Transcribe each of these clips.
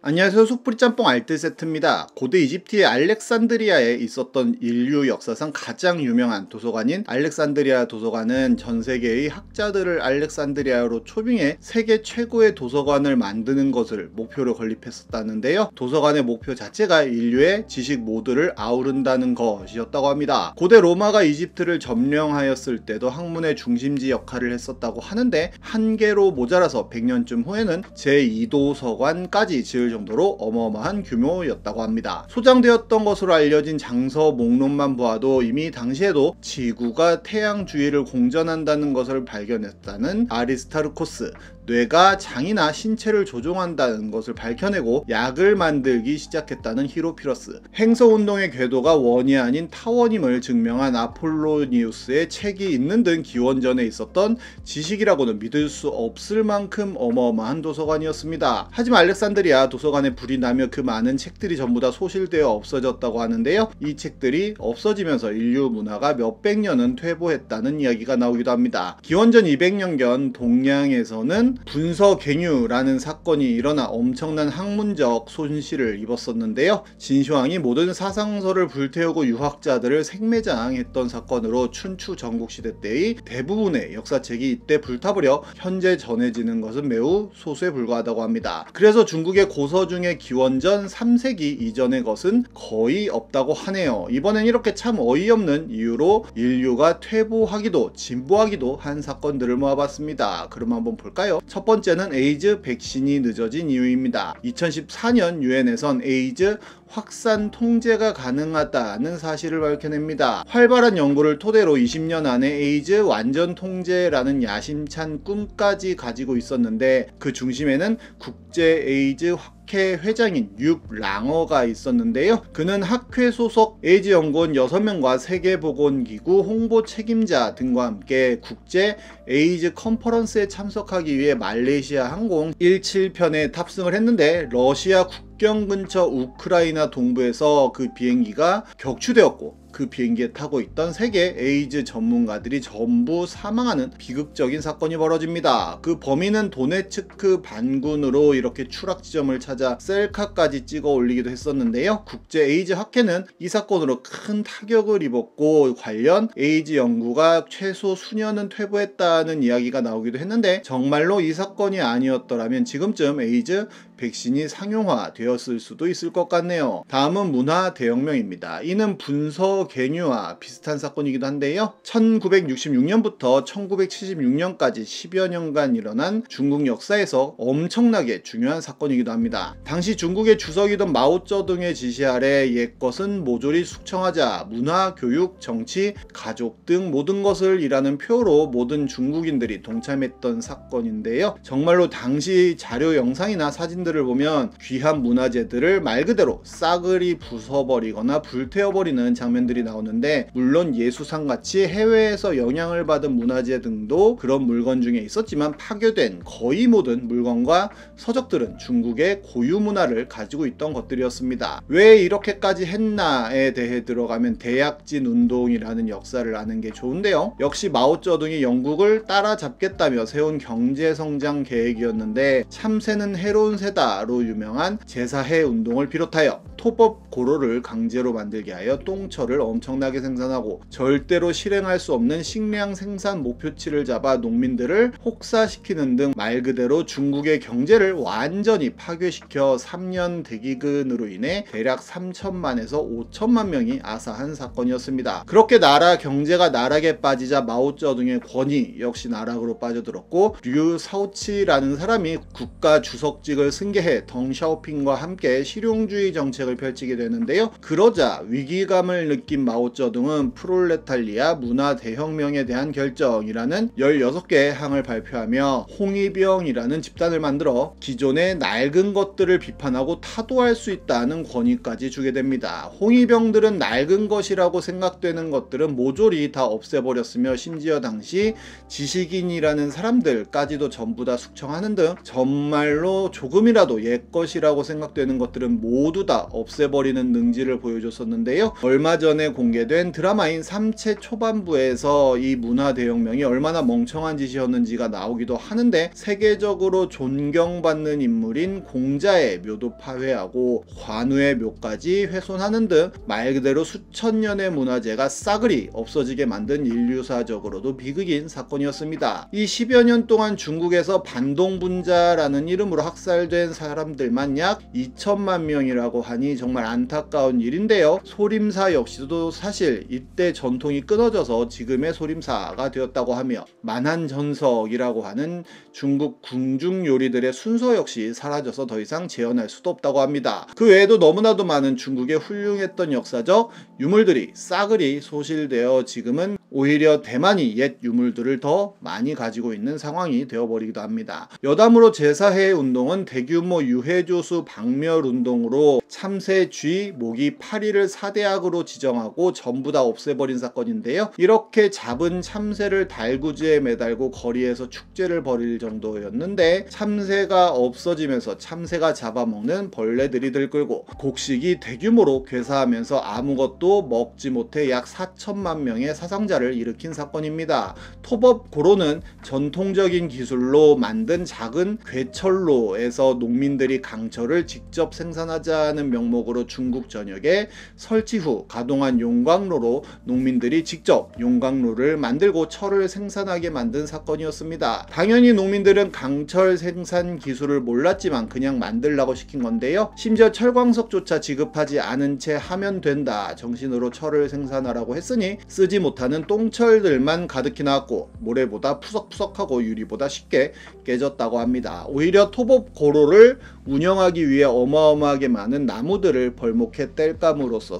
안녕하세요. 속풀이 짬뽕 알뜰 세트입니다. 고대 이집트의 알렉산드리아에 있었던 인류 역사상 가장 유명한 도서관인 알렉산드리아 도서관은 전 세계의 학자들을 알렉산드리아로 초빙해 세계 최고의 도서관을 만드는 것을 목표로 건립했었다는데요. 도서관의 목표 자체가 인류의 지식 모두를 아우른다는 것이었다고 합니다. 고대 로마가 이집트를 점령하였을 때도 학문의 중심지 역할을 했었다고 하는데 한계로 모자라서 100년쯤 후에는 제2도서관까지 지을 정도로 어마어마한 규모였다고 합니다. 소장되었던 것으로 알려진 장서 목록만 보아도 이미 당시에도 지구가 태양 주위를 공전한다는 것을 발견했다는 아리스타르코스, 뇌가 장이나 신체를 조종한다는 것을 밝혀내고 약을 만들기 시작했다는 히로피러스, 행성운동의 궤도가 원이 아닌 타원임을 증명한 아폴로니우스의 책이 있는 등 기원전에 있었던 지식이라고는 믿을 수 없을 만큼 어마어마한 도서관이었습니다. 하지만 알렉산드리아 도서관에 불이 나며 그 많은 책들이 전부 다 소실되어 없어졌다고 하는데요. 이 책들이 없어지면서 인류 문화가 몇백 년은 퇴보했다는 이야기가 나오기도 합니다. 기원전 200년경 동양에서는 분서갱유라는 사건이 일어나 엄청난 학문적 손실을 입었었는데요. 진시황이 모든 사상서를 불태우고 유학자들을 생매장했던 사건으로 춘추 전국시대 때의 대부분의 역사책이 이때 불타버려 현재 전해지는 것은 매우 소수에 불과하다고 합니다. 그래서 중국의 고서 중에 기원전 3세기 이전의 것은 거의 없다고 하네요. 이번엔 이렇게 참 어이없는 이유로 인류가 퇴보하기도 진보하기도 한 사건들을 모아봤습니다. 그럼 한번 볼까요? 첫 번째는 에이즈 백신이 늦어진 이유입니다. 2014년 유엔에선 에이즈 확산 통제가 가능하다는 사실을 밝혀냅니다. 활발한 연구를 토대로 20년 안에 에이즈 완전 통제라는 야심찬 꿈까지 가지고 있었는데 그 중심에는 국제 에이즈 학회 회장인 윕 랑어가 있었는데요. 그는 학회 소속 에이즈 연구원 6명과 세계보건기구 홍보 책임자 등과 함께 국제 에이즈 컨퍼런스에 참석하기 위해 말레이시아 항공 17편에 탑승을 했는데 러시아 국경 근처 우크라이나 동부에서 그 비행기가 격추되었고 그 비행기에 타고 있던 세계 에이즈 전문가들이 전부 사망하는 비극적인 사건이 벌어집니다. 그 범인은 도네츠크 반군으로 이렇게 추락 지점을 찾아 셀카까지 찍어 올리기도 했었는데요. 국제 에이즈 학회는 이 사건으로 큰 타격을 입었고 관련 에이즈 연구가 최소 수년은 퇴보했다는 이야기가 나오기도 했는데 정말로 이 사건이 아니었더라면 지금쯤 에이즈 백신이 상용화 되었을 수도 있을 것 같네요. 다음은 문화 대혁명입니다. 이는 분서갱유와 비슷한 사건이기도 한데요. 1966년부터 1976년까지 10여 년간 일어난 중국 역사에서 엄청나게 중요한 사건이기도 합니다. 당시 중국의 주석이던 마오쩌둥의 지시 아래 옛것은 모조리 숙청하자, 문화, 교육, 정치, 가족 등 모든 것을 이라는 표로 모든 중국인들이 동참했던 사건인데요. 정말로 당시 자료 영상이나 사진들을 보면 귀한 문화재들을 말 그대로 싸그리 부숴버리거나 불태워버리는 장면들이 나오는데 물론 예수상같이 해외에서 영향을 받은 문화재 등도 그런 물건 중에 있었지만 파괴된 거의 모든 물건과 서적들은 중국의 고유 문화를 가지고 있던 것들이었습니다. 왜 이렇게까지 했나에 대해 들어가면 대약진 운동이라는 역사를 아는 게 좋은데요. 역시 마오쩌둥이 영국을 따라잡겠다며 세운 경제성장 계획이었는데 참새는 해로운 새다로 유명한 제사해 운동을 비롯하여 토법 고로를 강제로 만들게 하여 똥철을 엄청나게 생산하고 절대로 실행할 수 없는 식량 생산 목표치를 잡아 농민들을 혹사시키는 등 말 그대로 중국의 경제를 완전히 파괴시켜 3년 대기근으로 인해 대략 3천만에서 5천만 명이 아사한 사건이었습니다. 그렇게 나라 경제가 나락에 빠지자 마오쩌둥의 권위 역시 나락으로 빠져들었고 류 사오치라는 사람이 국가 주석직을 승계해 덩샤오핑과 함께 실용주의 정책을 펼치게 되는데요. 그러자 위기감을 느낀 마오쩌둥은 프롤레탈리아 문화 대혁명에 대한 결정이라는 16개의 항을 발표하며 홍위병이라는 집단을 만들어 기존의 낡은 것들을 비판하고 타도할 수 있다는 권위까지 주게 됩니다. 홍위병들은 낡은 것이라고 생각되는 것들은 모조리 다 없애버렸으며 심지어 당시 지식인이라는 사람들까지도 전부 다 숙청하는 등 정말로 조금이라도 옛것이라고 생각되는 것들은 모두 다 없애버리는 능지를 보여줬었는데요. 얼마 전에 전에 공개된 드라마인 삼체 초반부에서 이 문화 대혁명이 얼마나 멍청한 짓이었는지가 나오기도 하는데, 세계적으로 존경받는 인물인 공자의 묘도 파회하고 관우의 묘까지 훼손하는 등 말 그대로 수천 년의 문화재가 싸그리 없어지게 만든 인류사적으로도 비극인 사건이었습니다. 이 10여 년 동안 중국에서 반동분자라는 이름으로 학살된 사람들만 약 2천만 명이라고 하니 정말 안타까운 일인데요. 소림사 역시도 사실 이때 전통이 끊어져서 지금의 소림사가 되었다고 하며, 만한전석이라고 하는 중국 궁중 요리들의 순서 역시 사라져서 더 이상 재현할 수도 없다고 합니다. 그 외에도 너무나도 많은 중국의 훌륭했던 역사적 유물들이 싸그리 소실되어 지금은 오히려 대만이 옛 유물들을 더 많이 가지고 있는 상황이 되어버리기도 합니다. 여담으로 제사해 운동은 대규모 유해조수 박멸 운동으로 참새, 쥐, 모기, 파리를 사대악으로 지정하고 전부 다 없애버린 사건인데요. 이렇게 잡은 참새를 달구지에 매달고 거리에서 축제를 벌일 정도였는데, 참새가 없어지면서 참새가 잡아먹는 벌레들이 들끓고 곡식이 대규모로 괴사하면서 아무것도 먹지 못해 약 4천만 명의 사상자를 일으킨 사건입니다. 토법고로는 전통적인 기술로 만든 작은 괴철로에서 농민들이 강철을 직접 생산하자는 명목으로 중국 전역에 설치 후 가동한 용광로로 농민들이 직접 용광로를 만들고 철을 생산하게 만든 사건이었습니다. 당연히 농민들은 강철 생산 기술을 몰랐지만 그냥 만들라고 시킨 건데요. 심지어 철광석조차 지급하지 않은 채 하면 된다 정신으로 철을 생산하라고 했으니 쓰지 못하는 똥철들만 가득히 나왔고, 모래보다 푸석푸석하고 유리보다 쉽게 깨졌다고 합니다. 오히려 토법고로를 운영하기 위해 어마어마하게 많은 나무들을 벌목해 뗄감으로써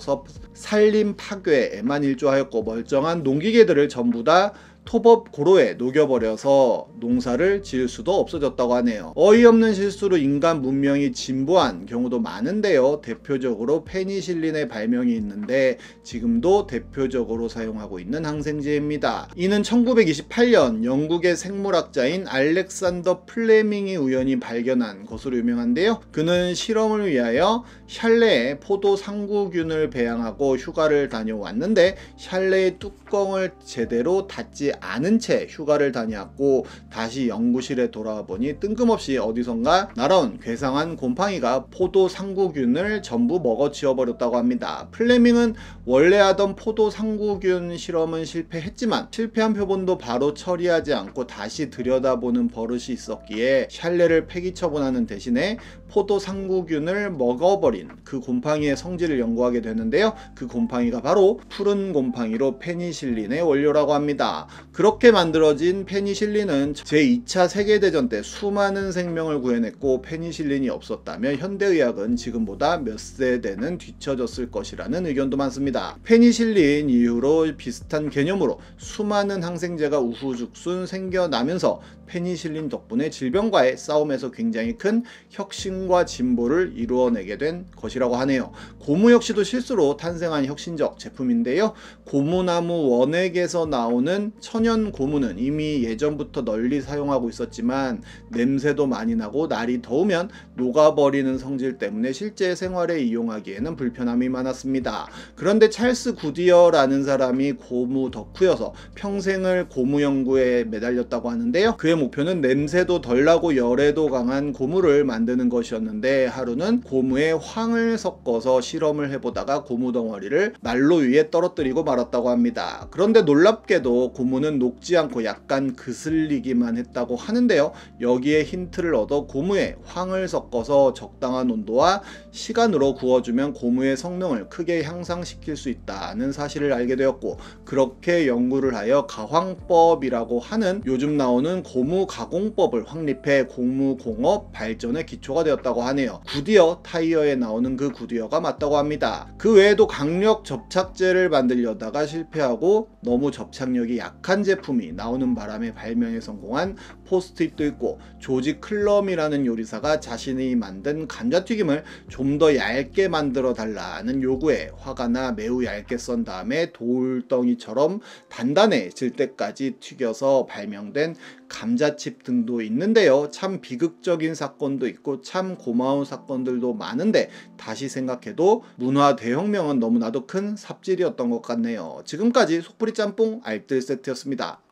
산림 파괴에만 일조하였고, 멀쩡한 농기계들을 전부 다 토법고로에 녹여버려서 농사를 지을 수도 없어졌다고 하네요. 어이없는 실수로 인간 문명이 진보한 경우도 많은데요. 대표적으로 페니실린의 발명이 있는데 지금도 대표적으로 사용하고 있는 항생제입니다. 이는 1928년 영국의 생물학자인 알렉산더 플레밍이 우연히 발견한 것으로 유명한데요. 그는 실험을 위하여 샬레에 포도 상구균을 배양하고 휴가를 다녀왔는데, 샬레의 뚜껑을 제대로 닫지 않은 채 휴가를 다녀왔고, 다시 연구실에 돌아와 보니 뜬금없이 어디선가 날아온 괴상한 곰팡이가 포도 상구균을 전부 먹어치워 버렸다고 합니다. 플레밍은 원래 하던 포도 상구균 실험은 실패했지만 실패한 표본도 바로 처리하지 않고 다시 들여다보는 버릇이 있었기에 샬레를 폐기 처분하는 대신에 포도 상구균을 먹어버린 그 곰팡이의 성질을 연구하게 되는데요. 그 곰팡이가 바로 푸른 곰팡이로 페니실린의 원료라고 합니다. 그렇게 만들어진 페니실린은 제2차 세계대전 때 수많은 생명을 구해냈고, 페니실린이 없었다면 현대의학은 지금보다 몇 세대는 뒤처졌을 것이라는 의견도 많습니다. 페니실린 이후로 비슷한 개념으로 수많은 항생제가 우후죽순 생겨나면서 페니실린 덕분에 질병과의 싸움에서 굉장히 큰 혁신과 진보를 이루어내게 된 것이라고 하네요. 고무 역시도 실수로 탄생한 혁신적 제품인데요. 고무나무 원액에서 나오는 천연 고무는 이미 예전부터 널리 사용하고 있었지만 냄새도 많이 나고 날이 더우면 녹아버리는 성질 때문에 실제 생활에 이용하기에는 불편함이 많았습니다. 그런데 찰스 구디어라는 사람이 고무 덕후여서 평생을 고무 연구에 매달렸다고 하는데요. 그의 목표는 냄새도 덜 나고 열에도 강한 고무를 만드는 것이었는데, 하루는 고무에 황을 섞어서 실험을 해보다가 고무 덩어리를 난로 위에 떨어뜨리고 말았다고 합니다. 그런데 놀랍게도 고무는 녹지 않고 약간 그슬리기만 했다고 하는데요. 여기에 힌트를 얻어 고무에 황을 섞어서 적당한 온도와 시간으로 구워주면 고무의 성능을 크게 향상시킬 수 있다는 사실을 알게 되었고, 그렇게 연구를 하여 가황법이라고 하는 요즘 나오는 고무 가공법을 확립해 고무공업 발전의 기초가 되었다고 하네요. 구디어 타이어에 나오는 그 구디어가 맞다고 합니다. 그 외에도 강력 접착제를 만들려다가 실패하고 너무 접착력이 약한 제품이 나오는 바람에 발명에 성공한 포스트잇도 있고, 조지 클럼이라는 요리사가 자신이 만든 감자튀김을 좀 더 얇게 만들어 달라는 요구에 화가 나 매우 얇게 썬 다음에 돌덩이처럼 단단해질 때까지 튀겨서 발명된 감자칩 등도 있는데요. 참 비극적인 사건도 있고 참 고마운 사건들도 많은데 다시 생각해도 문화 대혁명은 너무나도 큰 삽질이었던 것 같네요. 지금까지 속풀이 짬뽕 알뜰 세트였습니다.